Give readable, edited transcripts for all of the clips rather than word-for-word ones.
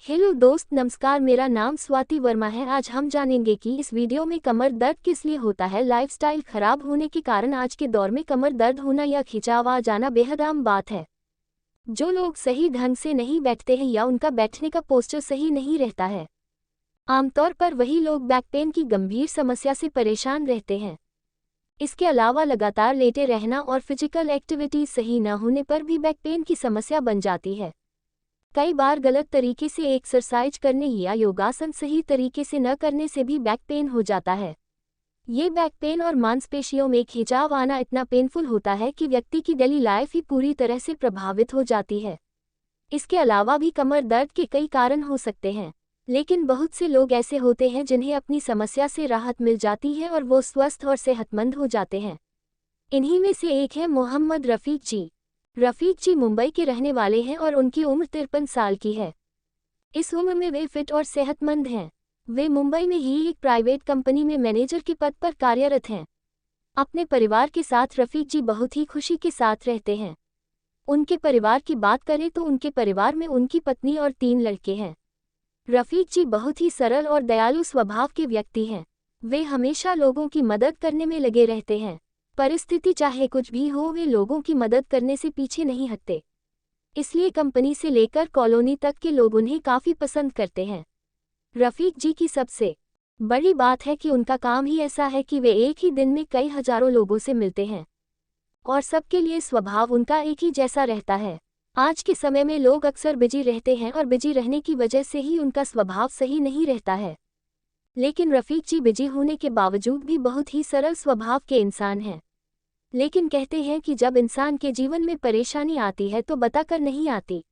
Hello दोस्त, नमस्कार। मेरा नाम स्वाति वर्मा है। आज हम जानेंगे कि इस वीडियो में कमर दर्द किस लिए होता है। लाइफस्टाइल खराब होने के कारण आज के दौर में कमर दर्द होना या खिंचाव आ जाना बेहद आम बात है। जो लोग सही ढंग से नहीं बैठते हैं या उनका बैठने का पोस्चर सही नहीं रहता है, आमतौर पर वही लोग बैक पेन की गंभीर समस्या से परेशान रहते हैं। इसके अलावा लगातार लेटे रहना और फिजिकल एक्टिविटीज सही न होने पर भी बैक पेन की समस्या बन जाती है। कई बार गलत तरीके से एक्सरसाइज करने या योगासन सही तरीके से न करने से भी बैक पेन हो जाता है। ये बैक पेन और मांसपेशियों में खिंचाव आना इतना पेनफुल होता है कि व्यक्ति की डेली लाइफ ही पूरी तरह से प्रभावित हो जाती है। इसके अलावा भी कमर दर्द के कई कारण हो सकते हैं, लेकिन बहुत से लोग ऐसे होते हैं जिन्हें अपनी समस्या से राहत मिल जाती है और वो स्वस्थ और सेहतमंद हो जाते हैं। इन्हीं में से एक है मोहम्मद रफ़ीक जी। रफ़ीक जी मुंबई के रहने वाले हैं और उनकी उम्र 53 साल की है। इस उम्र में वे फिट और सेहतमंद हैं। वे मुंबई में ही एक प्राइवेट कंपनी में मैनेजर के पद पर कार्यरत हैं। अपने परिवार के साथ रफ़ीक जी बहुत ही खुशी के साथ रहते हैं। उनके परिवार की बात करें तो उनके परिवार में उनकी पत्नी और 3 लड़के हैं। रफ़ीक जी बहुत ही सरल और दयालु स्वभाव के व्यक्ति हैं। वे हमेशा लोगों की मदद करने में लगे रहते हैं। परिस्थिति चाहे कुछ भी हो, वे लोगों की मदद करने से पीछे नहीं हटते। इसलिए कंपनी से लेकर कॉलोनी तक के लोग उन्हें काफ़ी पसंद करते हैं। रफ़ीक जी की सबसे बड़ी बात है कि उनका काम ही ऐसा है कि वे एक ही दिन में कई हजारों लोगों से मिलते हैं और सबके लिए स्वभाव उनका एक ही जैसा रहता है। आज के समय में लोग अक्सर बिजी रहते हैं और बिजी रहने की वजह से ही उनका स्वभाव सही नहीं रहता है, लेकिन रफ़ीक जी बिजी होने के बावजूद भी बहुत ही सरल स्वभाव के इंसान हैं। लेकिन कहते हैं कि जब इंसान के जीवन में परेशानी आती है तो बताकर नहीं आती।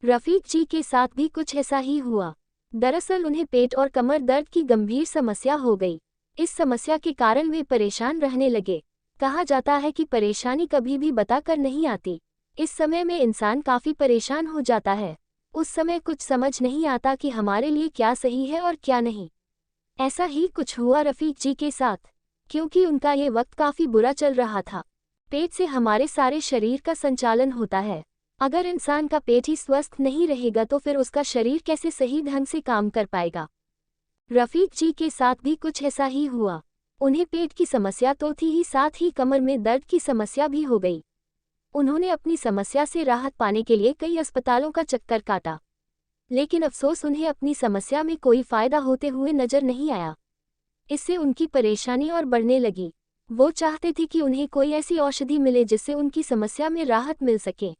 रफ़ीक जी के साथ भी कुछ ऐसा ही हुआ। दरअसल उन्हें पेट और कमर दर्द की गंभीर समस्या हो गई। इस समस्या के कारण वे परेशान रहने लगे। कहा जाता है कि परेशानी कभी भी बताकर नहीं आती। इस समय में इंसान काफ़ी परेशान हो जाता है। उस समय कुछ समझ नहीं आता कि हमारे लिए क्या सही है और क्या नहीं। ऐसा ही कुछ हुआ रफ़ीक जी के साथ, क्योंकि उनका ये वक्त काफ़ी बुरा चल रहा था। पेट से हमारे सारे शरीर का संचालन होता है। अगर इंसान का पेट ही स्वस्थ नहीं रहेगा तो फिर उसका शरीर कैसे सही ढंग से काम कर पाएगा। रफ़ीक जी के साथ भी कुछ ऐसा ही हुआ। उन्हें पेट की समस्या तो थी ही, साथ ही कमर में दर्द की समस्या भी हो गई। उन्होंने अपनी समस्या से राहत पाने के लिए कई अस्पतालों का चक्कर काटा, लेकिन अफसोस उन्हें अपनी समस्या में कोई फ़ायदा होते हुए नजर नहीं आया। इससे उनकी परेशानी और बढ़ने लगी। वो चाहते थे कि उन्हें कोई ऐसी औषधि मिले जिससे उनकी समस्या में राहत मिल सके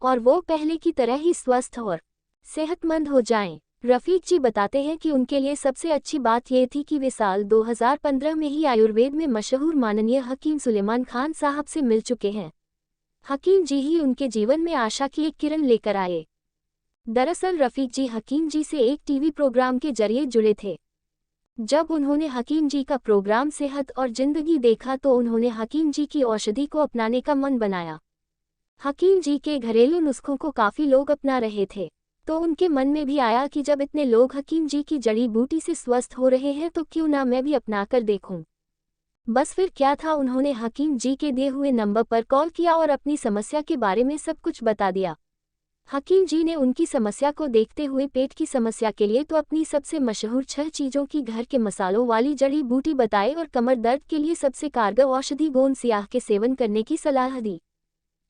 और वो पहले की तरह ही स्वस्थ और सेहतमंद हो जाएं। रफ़ीक जी बताते हैं कि उनके लिए सबसे अच्छी बात यह थी कि वे साल 2015 में ही आयुर्वेद में मशहूर माननीय हकीम सुलेमान खान साहब से मिल चुके हैं। हकीम जी ही उनके जीवन में आशा की एक किरण लेकर आए। दरअसल रफ़ीक जी हकीम जी से एक टीवी प्रोग्राम के जरिए जुड़े थे। जब उन्होंने हकीम जी का प्रोग्राम सेहत और जिंदगी देखा तो उन्होंने हकीम जी की औषधि को अपनाने का मन बनाया। हकीम जी के घरेलू नुस्खों को काफ़ी लोग अपना रहे थे, तो उनके मन में भी आया कि जब इतने लोग हकीम जी की जड़ी बूटी से स्वस्थ हो रहे हैं तो क्यों ना मैं भी अपना कर देखूं। बस फिर क्या था, उन्होंने हकीम जी के दिए हुए नंबर पर कॉल किया और अपनी समस्या के बारे में सब कुछ बता दिया। हकीम जी ने उनकी समस्या को देखते हुए पेट की समस्या के लिए तो अपनी सबसे मशहूर 6 चीज़ों की घर के मसालों वाली जड़ी बूटी बताई और कमर दर्द के लिए सबसे कारगर औषधि गोंद सियाह के सेवन करने की सलाह दी।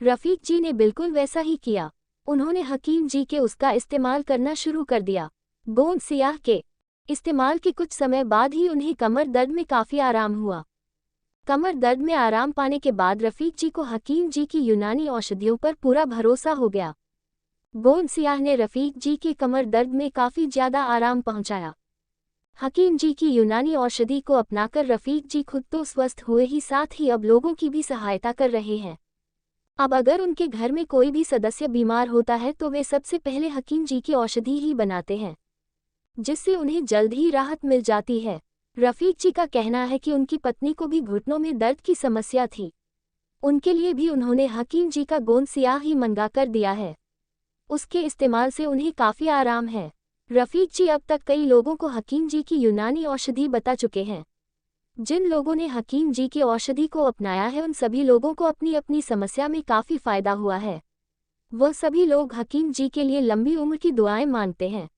रफ़ीक जी ने बिल्कुल वैसा ही किया। उन्होंने हकीम जी के उसका इस्तेमाल करना शुरू कर दिया। गोंद सियाह के इस्तेमाल के कुछ समय बाद ही उन्हें कमर दर्द में काफ़ी आराम हुआ। कमर दर्द में आराम पाने के बाद रफ़ीक जी को हकीम जी की यूनानी औषधियों पर पूरा भरोसा हो गया। गोंद सियाह ने रफ़ीक जी के कमर दर्द में काफ़ी ज़्यादा आराम पहुंचाया। हकीम जी की यूनानी औषधि को अपनाकर रफ़ीक जी खुद तो स्वस्थ हुए ही, साथ ही अब लोगों की भी सहायता कर रहे हैं। अब अगर उनके घर में कोई भी सदस्य बीमार होता है तो वे सबसे पहले हकीम जी की औषधि ही बनाते हैं, जिससे उन्हें जल्द ही राहत मिल जाती है। रफ़ीक जी का कहना है कि उनकी पत्नी को भी घुटनों में दर्द की समस्या थी। उनके लिए भी उन्होंने हकीम जी का गोंद सियाह ही मंगा कर दिया है। उसके इस्तेमाल से उन्हें काफ़ी आराम है। रफ़ीक जी अब तक कई लोगों को हकीम जी की यूनानी औषधि बता चुके हैं। जिन लोगों ने हकीम जी की औषधि को अपनाया है उन सभी लोगों को अपनी अपनी समस्या में काफ़ी फ़ायदा हुआ है। वो सभी लोग हकीम जी के लिए लंबी उम्र की दुआएं मांगते हैं।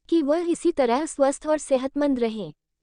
कि वह इसी तरह स्वस्थ और सेहतमंद रहें।